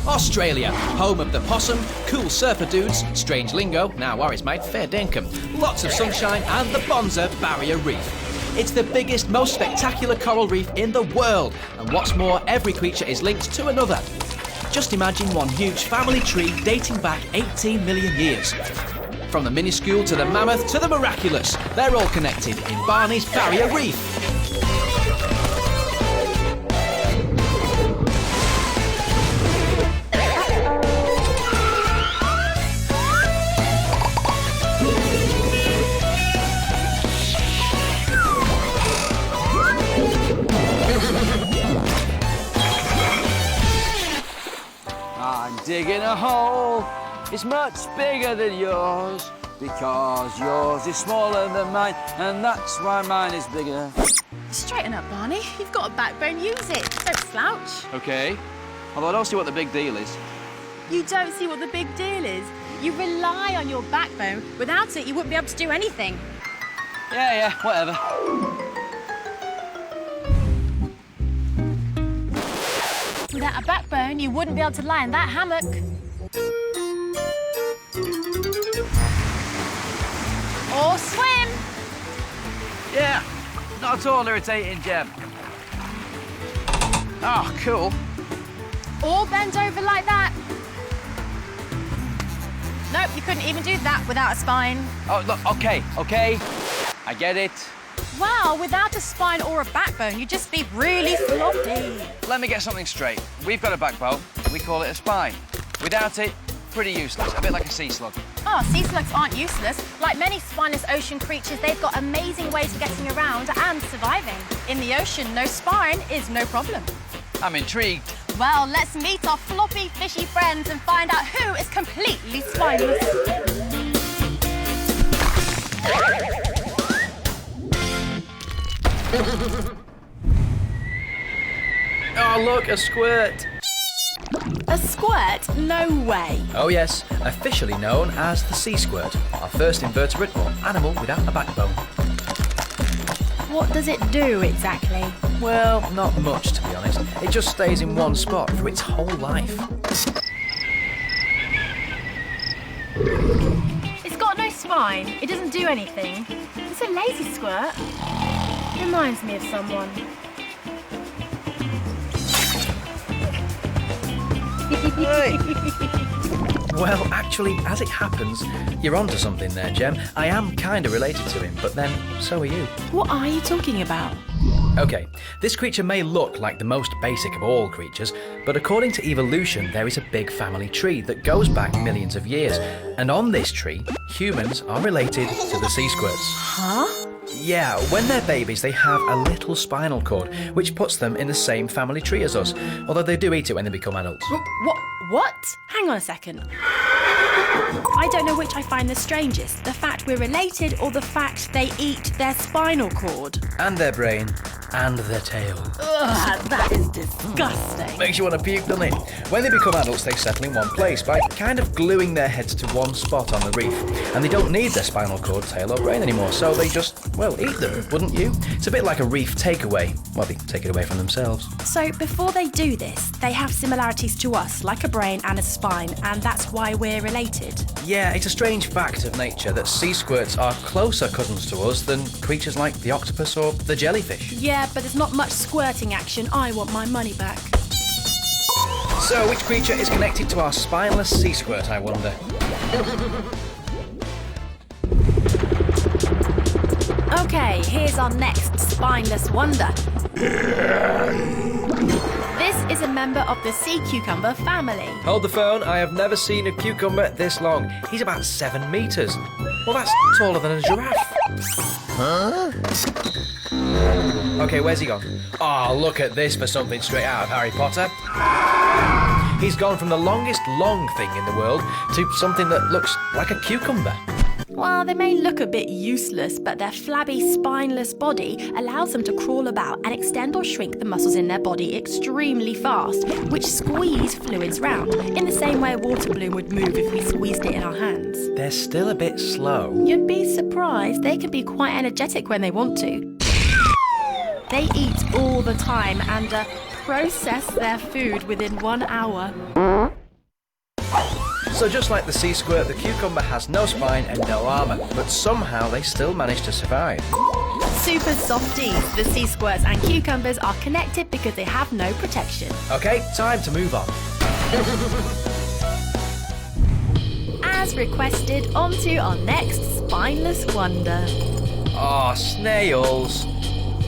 Australia, home of the possum, cool surfer dudes, strange lingo, now worries mate, fair dinkum, lots of sunshine and the Bonza Barrier Reef. It's the biggest, most spectacular coral reef in the world, and what's more, every creature is linked to another. Just imagine one huge family tree dating back 18 million years. From the minuscule to the mammoth to the miraculous, they're all connected in Barney's Barrier Reef. I'm digging a hole, it's much bigger than yours, because yours is smaller than mine, and that's why mine is bigger. Straighten up, Barney. You've got a backbone, use it. Don't slouch. Okay, although I don't see what the big deal is. You don't see what the big deal is? You rely on your backbone. Without it, you wouldn't be able to do anything. Yeah, whatever. Without a backbone, you wouldn't be able to lie in that hammock. Or swim. Yeah, not at all irritating, Jem. Oh, cool. Or bend over like that. Nope, you couldn't even do that without a spine. Oh, look, okay, I get it. Wow, without a spine or a backbone, you'd just be really floppy. Let me get something straight. We've got a backbone, we call it a spine. Without it, pretty useless, a bit like a sea slug. Oh, sea slugs aren't useless. Like many spineless ocean creatures, they've got amazing ways of getting around and surviving. In the ocean, no spine is no problem. I'm intrigued. Well, let's meet our floppy, fishy friends and find out who is completely spineless. Oh look, a squirt! A squirt? No way. Oh yes, officially known as the sea squirt, our first invertebrate or animal without a backbone. What does it do exactly? Well, not much to be honest. It just stays in one spot for its whole life. It's got no spine. It doesn't do anything. It's a lazy squirt. Reminds me of someone. Well, actually, as it happens, you're onto something there, Jem. I am kind of related to him, but then so are you. What are you talking about? Okay, this creature may look like the most basic of all creatures, but according to evolution, there is a big family tree that goes back millions of years. And on this tree, humans are related to the sea squirts. Huh? Yeah, when they're babies, they have a little spinal cord, which puts them in the same family tree as us, although they do eat it when they become adults. What? Hang on a second. I don't know which I find the strangest, the fact we're related or the fact they eat their spinal cord. And their brain, and their tail. Ugh, that is disgusting. Makes you want to puke, doesn't it? When they become adults, they settle in one place by kind of gluing their heads to one spot on the reef. And they don't need their spinal cord, tail or brain anymore, so they just, well, eat them, wouldn't you? It's a bit like a reef takeaway. Well, they take it away from themselves. So before they do this, they have similarities to us, like a brain and a spine, and that's why we're related. Yeah, it's a strange fact of nature that sea squirts are closer cousins to us than creatures like the octopus or the jellyfish. Yeah, but there's not much squirting action. I want my money back. So, which creature is connected to our spineless sea squirt, I wonder? Okay, here's our next spineless wonder. This is a member of the sea cucumber family. Hold the phone, I have never seen a cucumber this long. He's about 7 meters. Well, that's taller than a giraffe. Huh? Okay, where's he gone? Oh, look at this for something straight out of Harry Potter. He's gone from the longest long thing in the world to something that looks like a cucumber. Well, they may look a bit useless, but their flabby, spineless body allows them to crawl about and extend or shrink the muscles in their body extremely fast, which squeeze fluids round, in the same way a water balloon would move if we squeezed it in our hands. They're still a bit slow. You'd be surprised, they can be quite energetic when they want to. They eat all the time and process their food within 1 hour. So just like the sea squirt, the cucumber has no spine and no armour, but somehow they still manage to survive. Super softies, the sea squirts and cucumbers are connected because they have no protection. Okay, time to move on. As requested, on to our next spineless wonder. Oh, snails.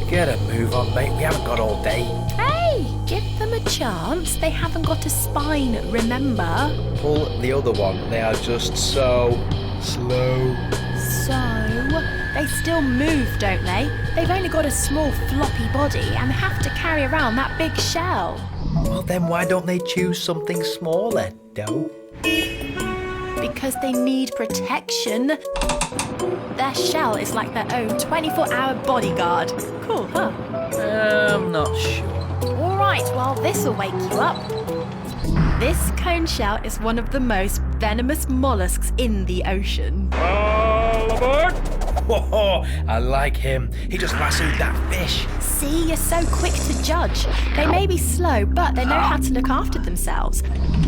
Get a move on, mate. We haven't got all day. Hey, give them a chance. They haven't got a spine, remember? Pull the other one. They are just so slow. So, they still move, don't they? They've only got a small floppy body and have to carry around that big shell. Well, then why don't they choose something smaller, though? Because they need protection. Their shell is like their own 24-hour bodyguard. Cool, huh? I'm not sure. All right, well, this'll wake you up. This cone shell is one of the most venomous mollusks in the ocean. All aboard! Whoa, I like him. He just lassoed that fish. See, you're so quick to judge. They may be slow, but they know how to look after themselves.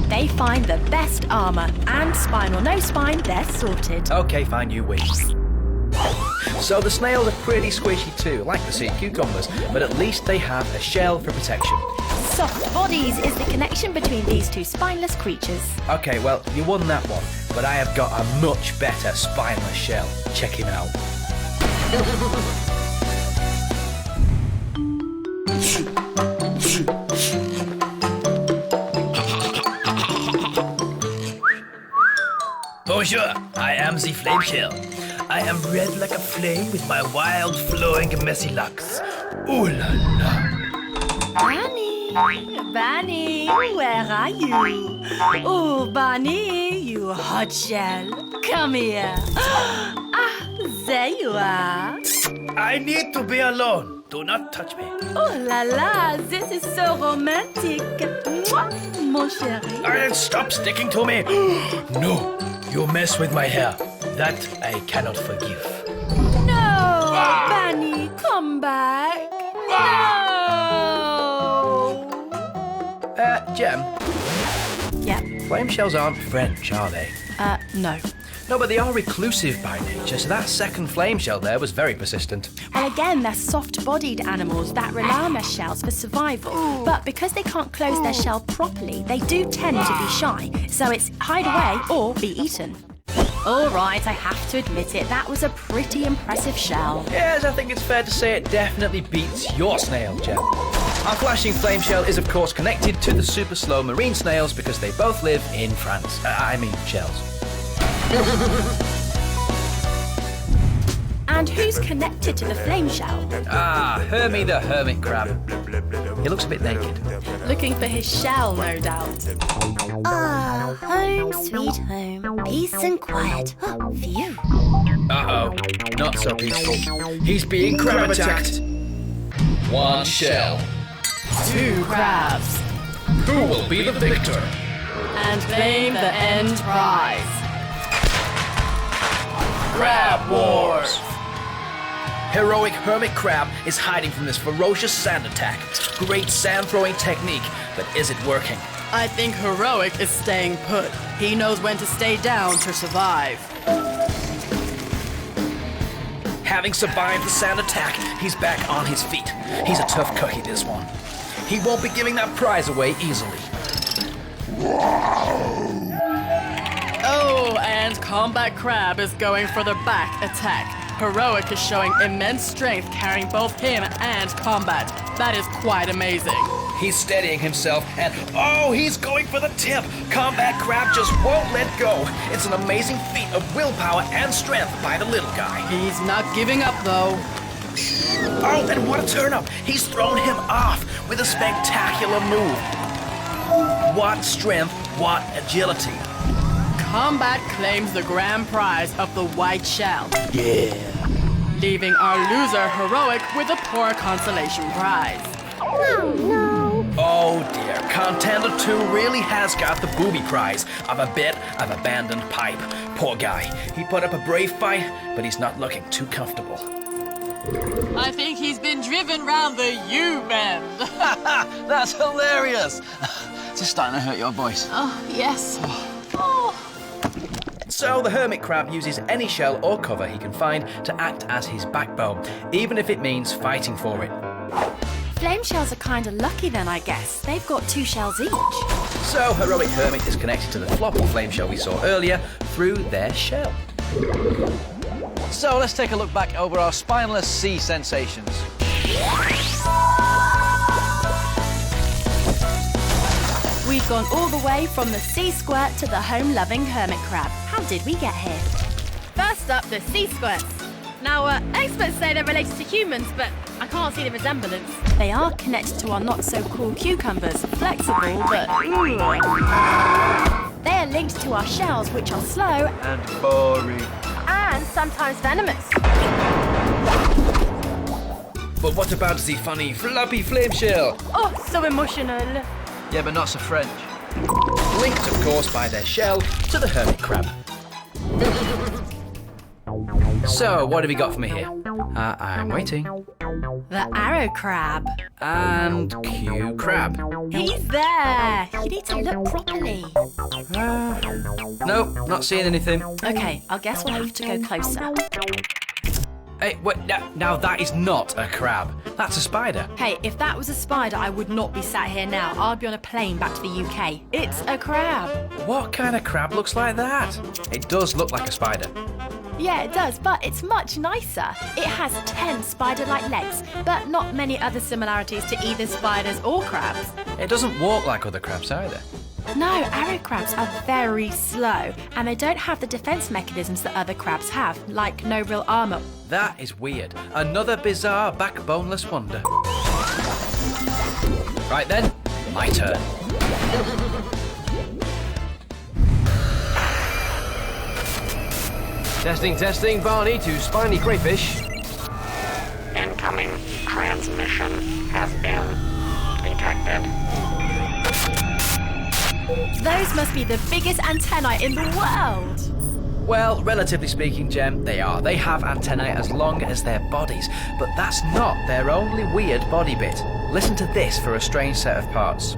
They find the best armour, and spine or no spine, they're sorted. Okay, fine, you win. So the snails are pretty squishy too, like the sea cucumbers, but at least they have a shell for protection. Soft bodies is the connection between these two spineless creatures. Okay, well, you won that one, but I have got a much better spineless shell. Check him out. Bonjour, I am the flame shell. I am red like a flame with my wild, flowing, messy locks. Ooh la la. Barney, where are you? Oh, Barney, you hot shell. Come here. Ah, there you are. I need to be alone. Do not touch me. Oh la la, this is so romantic. Mwah, mon chéri. Stop sticking to me. No, you mess with my hair. That I cannot forgive. No, Barney, come back. No. Jem, Yep. flame shells aren't French, are they? No. No, but they are reclusive by nature, so that second flame shell there was very persistent. Well, again, they're soft-bodied animals that rely on their shells for survival. But because they can't close their shell properly, they do tend to be shy. So it's hide away or be eaten. All right, I have to admit it, that was a pretty impressive shell. Yes, I think it's fair to say it definitely beats your snail, Jem. Our flashing flame shell is, of course, connected to the super slow marine snails because they both live in France. I mean, shells. And who's connected to the flame shell? Ah, Hermie the hermit crab. He looks a bit naked. Looking for his shell, no doubt. Ah, home sweet home, peace and quiet. Phew. Uh-oh, not so peaceful. He's being crab attacked. One shell. 2 crabs. Who will be the victor? And claim the end prize. Crab Wars! Heroic hermit crab is hiding from this ferocious sand attack. Great sand-throwing technique, but is it working? I think Heroic is staying put. He knows when to stay down to survive. Having survived the sand attack, he's back on his feet. He's a tough cookie, this one. He won't be giving that prize away easily. Oh, and Combat Crab is going for the back attack. Heroic is showing immense strength carrying both him and Combat. That is quite amazing. He's steadying himself and, oh, he's going for the tip. Combat Crab just won't let go. It's an amazing feat of willpower and strength by the little guy. He's not giving up though. Oh, and what a turn-up. He's thrown him off with a spectacular move. What strength, what agility. Combat claims the grand prize of the white shell. Yeah. Leaving our loser Heroic with a poor consolation prize. Oh dear, Contender 2 really has got the booby prize of a bit of abandoned pipe. Poor guy. He put up a brave fight, but he's not looking too comfortable. I think he's been driven round the U-bend. That's hilarious. It's just starting to hurt your voice. Oh, yes. So the hermit crab uses any shell or cover he can find to act as his backbone, even if it means fighting for it. Flame shells are kind of lucky then, I guess. They've got 2 shells each. So heroic hermit is connected to the floppy flame shell we saw earlier through their shell. So let's take a look back over our spineless sea sensations. We've gone all the way from the sea squirt to the home-loving hermit crab. How did we get here? First up, the sea squirts. Now, experts say they're related to humans, but I can't see the resemblance. They are connected to our not-so-cool cucumbers. Flexible, but... They are linked to our shells, which are slow And boring. And sometimes venomous. But what about the funny floppy flame shell? Oh, so emotional. Yeah, but not so French. Linked, of course, by their shell to the hermit crab. So, what have you got for me here? I'm waiting. the arrow crab. And Q crab. He's there. You need to look properly. Nope, not seeing anything. Okay, I guess we'll have to go closer. Hey, wait, now that is not a crab. That's a spider. Hey, if that was a spider, I would not be sat here now. I'd be on a plane back to the UK. It's a crab. What kind of crab looks like that? It does look like a spider. Yeah, it does, but it's much nicer. It has 10 spider-like legs, but not many other similarities to either spiders or crabs. It doesn't walk like other crabs either. No, arrow crabs are very slow, and they don't have the defense mechanisms that other crabs have, like no real armor. That is weird. Another bizarre backboneless wonder. Right then, my turn. Testing, Barney to spiny crayfish. Incoming transmission has been detected. Those must be the biggest antennae in the world. Well, relatively speaking, Jem, they are. They have antennae as long as their bodies, but that's not their only weird body bit. Listen to this for a strange set of parts.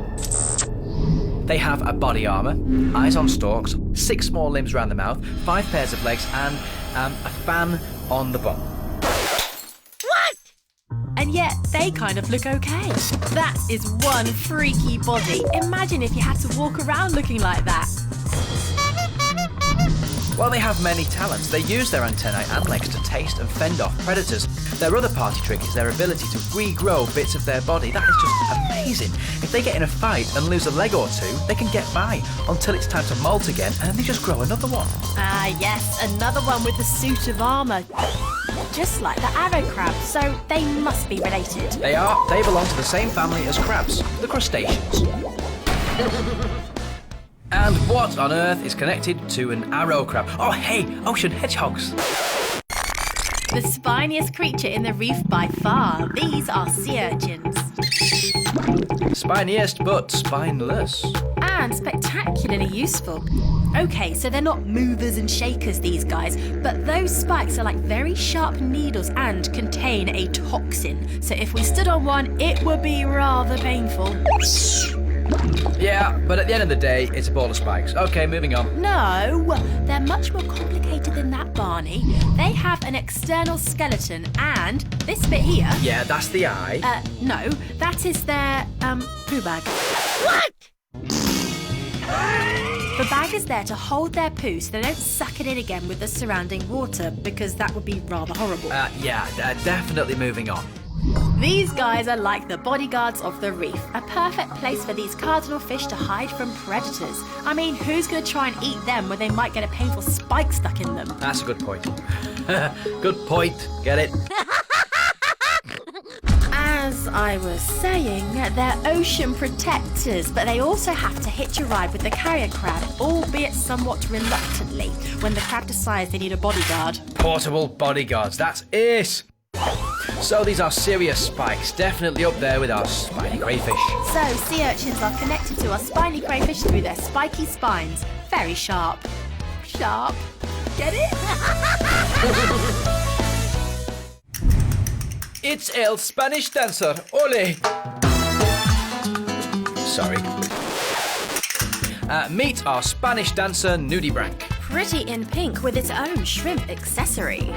They have a body armour, eyes on stalks, 6 small limbs around the mouth, 5 pairs of legs, and a fan on the bum. And yet, they kind of look okay. That is one freaky body. Imagine if you had to walk around looking like that. While they have many talents, they use their antennae and legs to taste and fend off predators. Their other party trick is their ability to regrow bits of their body. That is just amazing. If they get in a fight and lose a leg or two, they can get by until it's time to molt again, and then they just grow another one. Ah, yes, another one with a suit of armour. Just like the arrow crab, so they must be related. They are. They belong to the same family as crabs, the crustaceans. And what on earth is connected to an arrow crab? Oh, hey, ocean hedgehogs. The spiniest creature in the reef by far. These are sea urchins. Spiniest, but spineless. And spectacularly useful. Okay, so they're not movers and shakers, these guys, but those spikes are like very sharp needles and contain a toxin. So if we stood on one, it would be rather painful. Yeah, but at the end of the day, it's a ball of spikes. Okay, moving on. No, they're much more complicated than that, Barney. They have an external skeleton and this bit here... Yeah, that's the eye. No, that is their, poo bag. What? The bag is there to hold their poo so they don't suck it in again with the surrounding water, because that would be rather horrible. Definitely moving on. These guys are like the bodyguards of the reef, a perfect place for these cardinal fish to hide from predators. I mean, who's going to try and eat them when they might get a painful spike stuck in them? That's a good point. Good point. Get it? As I was saying, they're ocean protectors, but they also have to hitch a ride with the carrier crab, albeit somewhat reluctantly, when the crab decides they need a bodyguard. Portable bodyguards, that's it! So these are serious spikes, definitely up there with our spiny crayfish. So, sea urchins are connected to our spiny crayfish through their spiky spines. Very sharp. Sharp. Get it? It's El Spanish Dancer. Ole! Sorry. Meet our Spanish dancer, Nudibranch. Pretty in pink with its own shrimp accessory.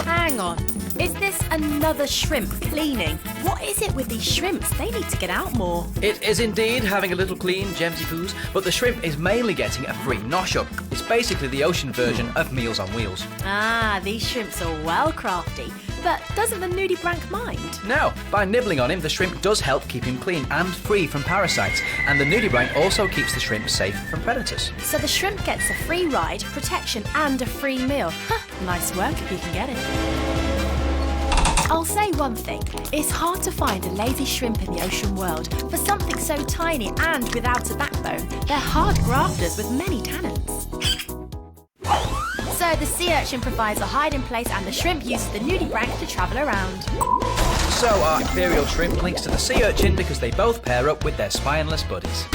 Hang on, is this another shrimp cleaning? What is it with these shrimps? They need to get out more. It is indeed having a little clean, Gemsy Poos, but the shrimp is mainly getting a free nosh-up. It's basically the ocean version of Meals on Wheels. Ah, these shrimps are well crafty. But doesn't the Nudibranch mind? No, by nibbling on him, the shrimp does help keep him clean and free from parasites, and the Nudibranch also keeps the shrimp safe from predators. So the shrimp gets a free ride, protection and a free meal. Nice work if you can get it. I'll say one thing, it's hard to find a lazy shrimp in the ocean world. For something so tiny and without a backbone, they're hard grafters with many talents. So the sea urchin provides a hiding place and the shrimp uses the Nudibranch to travel around. So our imperial shrimp links to the sea urchin because they both pair up with their spineless buddies.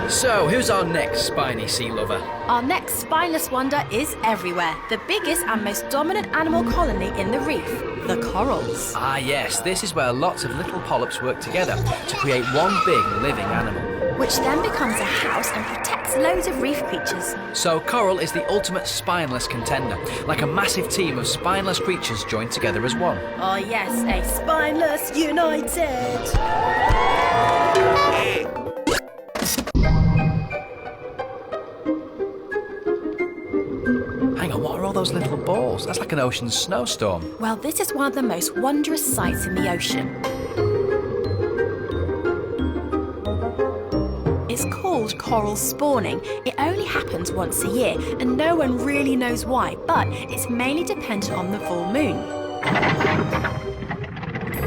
So, who's our next spiny sea lover? Our next spineless wonder is everywhere. The biggest and most dominant animal colony in the reef, the corals. Ah yes, this is where lots of little polyps work together to create one big living animal. Which then becomes a house and protects loads of reef creatures. So coral is the ultimate spineless contender, like a massive team of spineless creatures joined together as one. Oh yes, a spineless united. Hang on, what are all those little balls? That's like an ocean snowstorm. Well, this is one of the most wondrous sights in the ocean. It's called coral spawning. It only happens once a year, and no one really knows why, but it's mainly dependent on the full moon.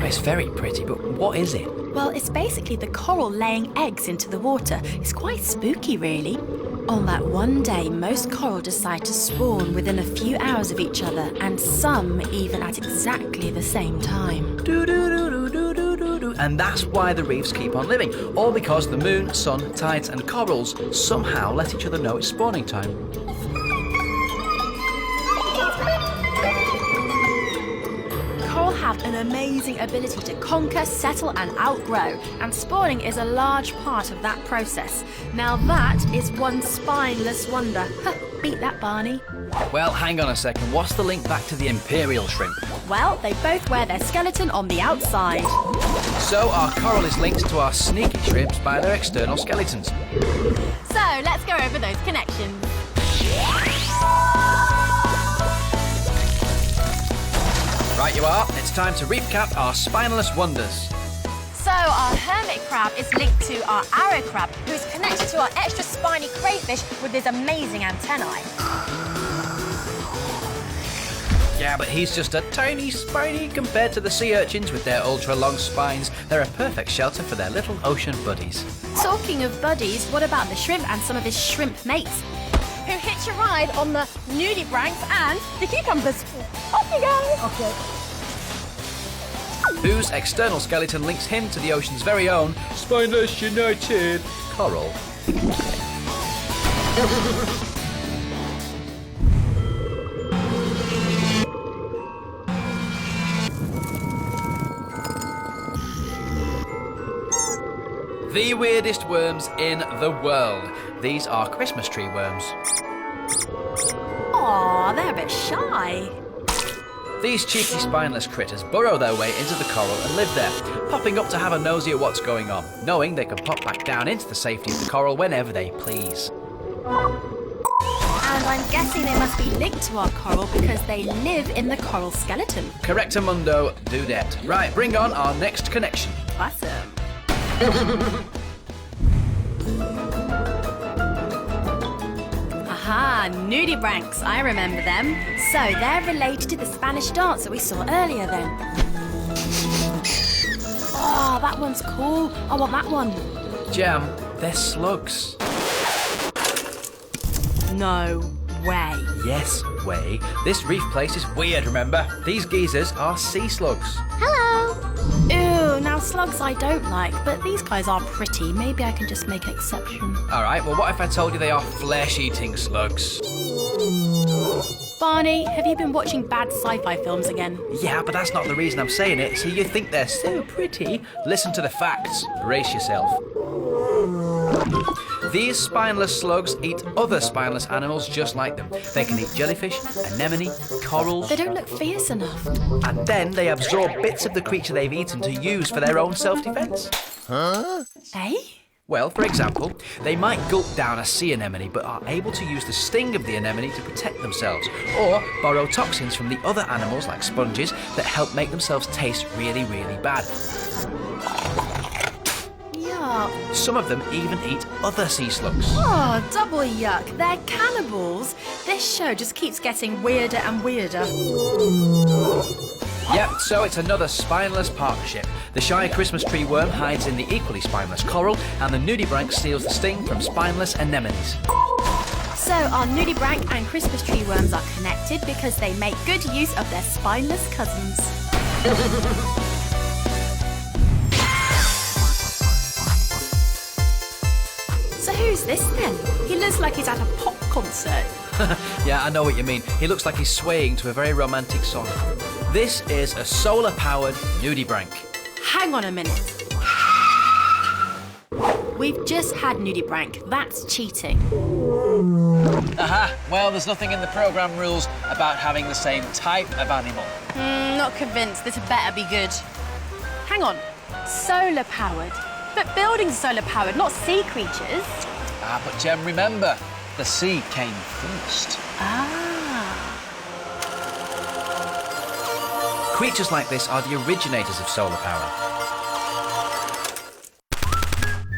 It's very pretty, but what is it? Well, it's basically the coral laying eggs into the water. It's quite spooky, really. On that one day, most coral decide to spawn within a few hours of each other, and some even at exactly the same time. Do-do-do-do-do-do-do. And that's why the reefs keep on living, all because the moon, sun, tides and corals somehow let each other know it's spawning time. Coral have an amazing ability to conquer, settle and outgrow, and spawning is a large part of that process. Now that is one spineless wonder. Beat that, Barney. Well, hang on a second, what's the link back to the imperial shrimp? Well, they both wear their skeleton on the outside. So our coral is linked to our sneaky shrimps by their external skeletons. So let's go over those connections. Right you are, it's time to recap our spineless wonders. So our hermit crab is linked to our arrow crab, who is connected to our extra spiny crayfish with his amazing antennae. Yeah, but he's just a tiny spiny compared to the sea urchins with their ultra-long spines. They're a perfect shelter for their little ocean buddies. Talking of buddies, what about the shrimp and some of his shrimp mates? Who hitch a ride on the Nudibranchs and the cucumbers. Off you go! Okay. Whose external skeleton links him to the ocean's very own Spineless United coral. The weirdest worms in the world. These are Christmas tree worms. Aw, they're a bit shy. These cheeky spineless critters burrow their way into the coral and live there, popping up to have a nosy at what's going on, knowing they can pop back down into the safety of the coral whenever they please. And I'm guessing they must be linked to our coral because they live in the coral skeleton. Correctamundo, dudette. Right, bring on our next connection. Awesome. Aha, Nudibranchs, I remember them. So they're related to the Spanish dancer we saw earlier then. Oh, that one's cool. I want that one. Jam, they're slugs. No way. Yes, way. This reef place is weird, remember? These geezers are sea slugs. Hello! Ew, now slugs I don't like, but these guys are pretty. Maybe I can just make an exception. All right, well, what if I told you they are flesh-eating slugs? Barney, have you been watching bad sci-fi films again? Yeah, but that's not the reason I'm saying it. So you think they're so pretty? Listen to the facts. Brace yourself. These spineless slugs eat other spineless animals just like them. They can eat jellyfish, anemone, corals. They don't look fierce enough. And then they absorb bits of the creature they've eaten to use for their own self-defense. Eh? Well, for example, they might gulp down a sea anemone but are able to use the sting of the anemone to protect themselves, or borrow toxins from the other animals like sponges that help make themselves taste really, really bad. Yuck. Some of them even eat other sea slugs. Oh, double yuck. They're cannibals. This show just keeps getting weirder and weirder. Yep, so it's another spineless partnership. The shy Christmas tree worm hides in the equally spineless coral, and the nudibranch steals the sting from spineless anemones. So our nudibranch and Christmas tree worms are connected because they make good use of their spineless cousins. So who's this then? He looks like he's at a pop concert. Yeah, I know what you mean. He looks like he's swaying to a very romantic song. This is a solar-powered nudibranch. Hang on a minute. We've just had nudibranch. That's cheating. Aha, well, there's nothing in the programme rules about having the same type of animal. Not convinced. This better be good. Hang on. Solar powered. But buildings are solar powered, not sea creatures. Ah, but Jem, remember, the sea came first. Creatures like this are the originators of solar power.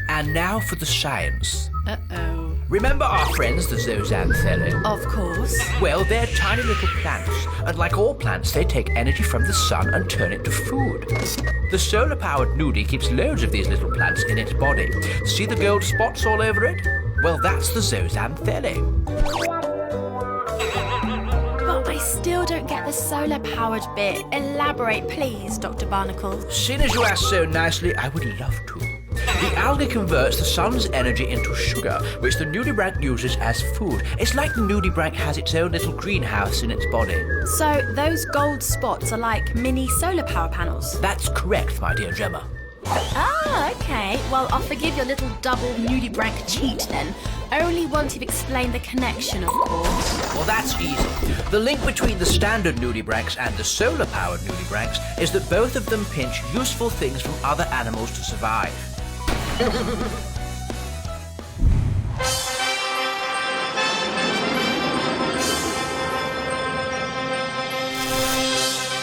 And now for the science. Uh-oh. Remember our friends, the zooxanthellae? Of course. Well, they're tiny little plants, and like all plants, they take energy from the sun and turn it to food. The solar-powered nudie keeps loads of these little plants in its body. See the gold spots all over it? Well, that's the zooxanthellae. But I still don't get the solar-powered bit. Elaborate, please, Dr. Barnacle. Seeing as you asked so nicely, I would love to. The algae converts the sun's energy into sugar, which the nudibranch uses as food. It's like the nudibranch has its own little greenhouse in its body. So those gold spots are like mini solar power panels? That's correct, my dear Gemma. Ah, okay. Well, I'll forgive your little double nudibranch cheat then. Only once you've explained the connection, of course. Well, that's easy. The link between the standard nudibranchs and the solar-powered nudibranchs is that both of them pinch useful things from other animals to survive.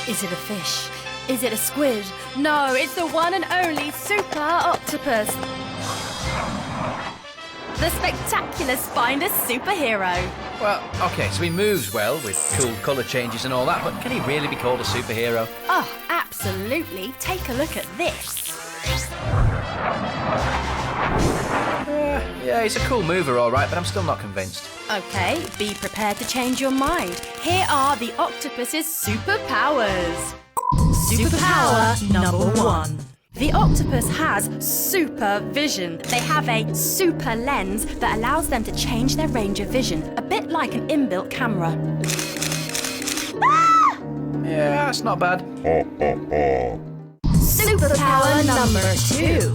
Is it a fish? Is it a squid? No, it's the one and only super octopus. The spectacular spineless superhero. Well, okay, so he moves well with cool colour changes and all that, but can he really be called a superhero? Oh, absolutely. Take a look at this. Yeah, he's a cool mover, all right, but I'm still not convinced. Okay, be prepared to change your mind. Here are the octopus's superpowers. Superpower number 1. The octopus has super vision. They have a super lens that allows them to change their range of vision, a bit like an inbuilt camera. Yeah, that's not bad. Superpower number 2.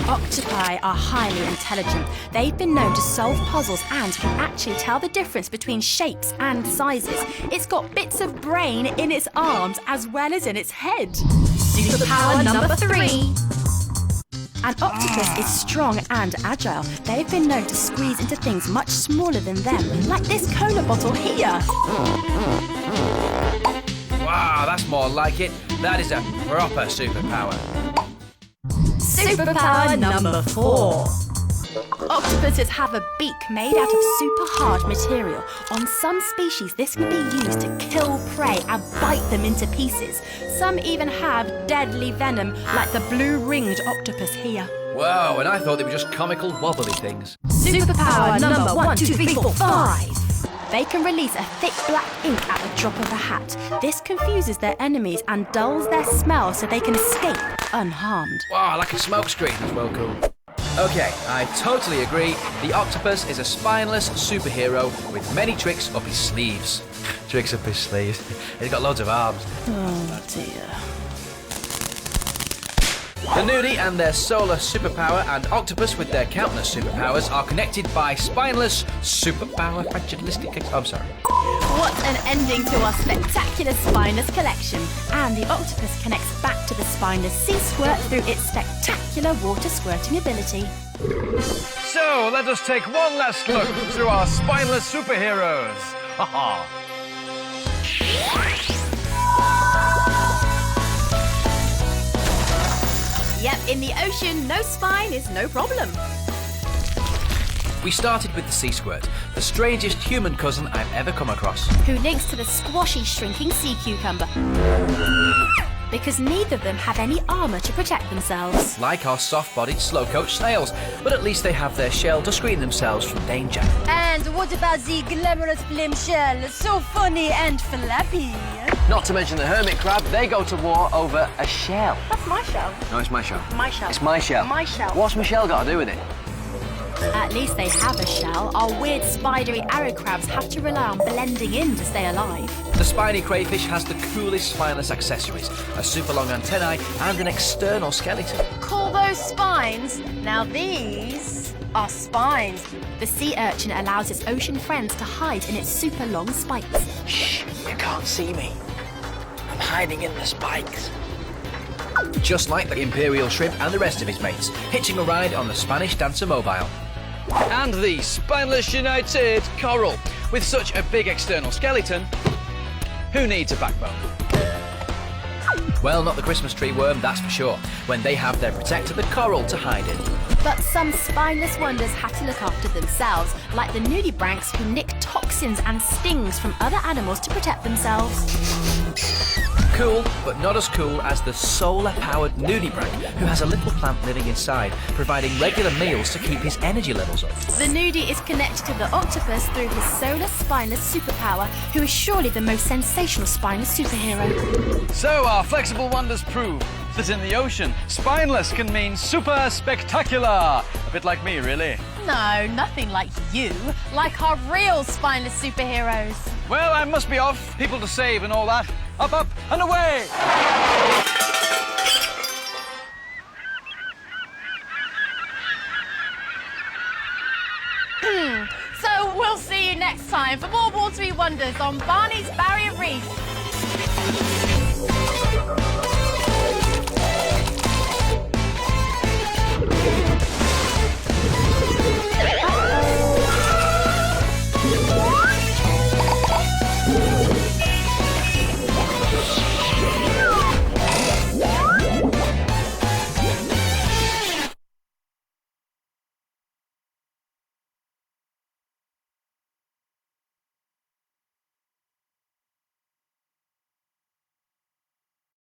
Octopi are highly intelligent. They've been known to solve puzzles and can actually tell the difference between shapes and sizes. It's got bits of brain in its arms as well as in its head. Superpower number 3. An octopus is strong and agile. They've been known to squeeze into things much smaller than them, like this cola bottle here. Wow, that's more like it. That is a proper superpower. Superpower number 4. Octopuses have a beak made out of super hard material. On some species, this can be used to kill prey and bite them into pieces. Some even have deadly venom, like the blue-ringed octopus here. Wow, and I thought they were just comical wobbly things. Superpower number 1, 2, 3, 4, 5. They can release a thick black ink at the drop of a hat. This confuses their enemies and dulls their smell so they can escape. unharmed. Wow, like a smokescreen. That's well cool. Okay, I totally agree. The octopus is a spineless superhero with many tricks up his sleeves. Tricks up his sleeves. He's got loads of arms. Oh dear. The nudie and their solar superpower and octopus with their countless superpowers are connected by spineless superpower fragilistic... I'm sorry. What an ending to our spectacular spineless collection. And the octopus connects back to the spineless sea squirt through its spectacular water squirting ability. So, let us take one last look through our spineless superheroes. Haha. Yep, in the ocean, no spine is no problem. We started with the sea squirt, the strangest human cousin I've ever come across. Who links to the squashy, shrinking sea cucumber. Because neither of them have any armour to protect themselves. Like our soft-bodied, slow-coach snails, but at least they have their shell to screen themselves from danger. And what about the glamorous flame shell? So funny and flappy. Not to mention the hermit crab, they go to war over a shell. That's my shell. No, it's my shell. My shell. It's my shell. My shell. What's my shell got to do with it? At least they have a shell. Our weird spidery arrow crabs have to rely on blending in to stay alive. The spiny crayfish has the coolest spineless accessories, a super long antennae and an external skeleton. Call those spines? Now these are spines. The sea urchin allows its ocean friends to hide in its super long spikes. Shh, you can't see me. I'm hiding in the spikes. Just like the imperial shrimp and the rest of his mates, hitching a ride on the Spanish Dancer Mobile. And the spineless united coral. With such a big external skeleton, who needs a backbone? Well, not the Christmas tree worm, that's for sure, when they have their protector, the coral, to hide in. But some spineless wonders have to look after themselves, like the nudibranchs who nick toxins and stings from other animals to protect themselves. Cool, but not as cool as the solar-powered nudibranch, who has a little plant living inside, providing regular meals to keep his energy levels up. The nudie is connected to the octopus through his solar spineless superpower, who is surely the most sensational spineless superhero. So our flexible wonders prove that in the ocean, spineless can mean super spectacular. A bit like me, really. No, nothing like you. Like our real spineless superheroes. Well, I must be off. People to save and all that. Up, up, and away! So we'll see you next time for more watery wonders on Barney's Barrier Reef.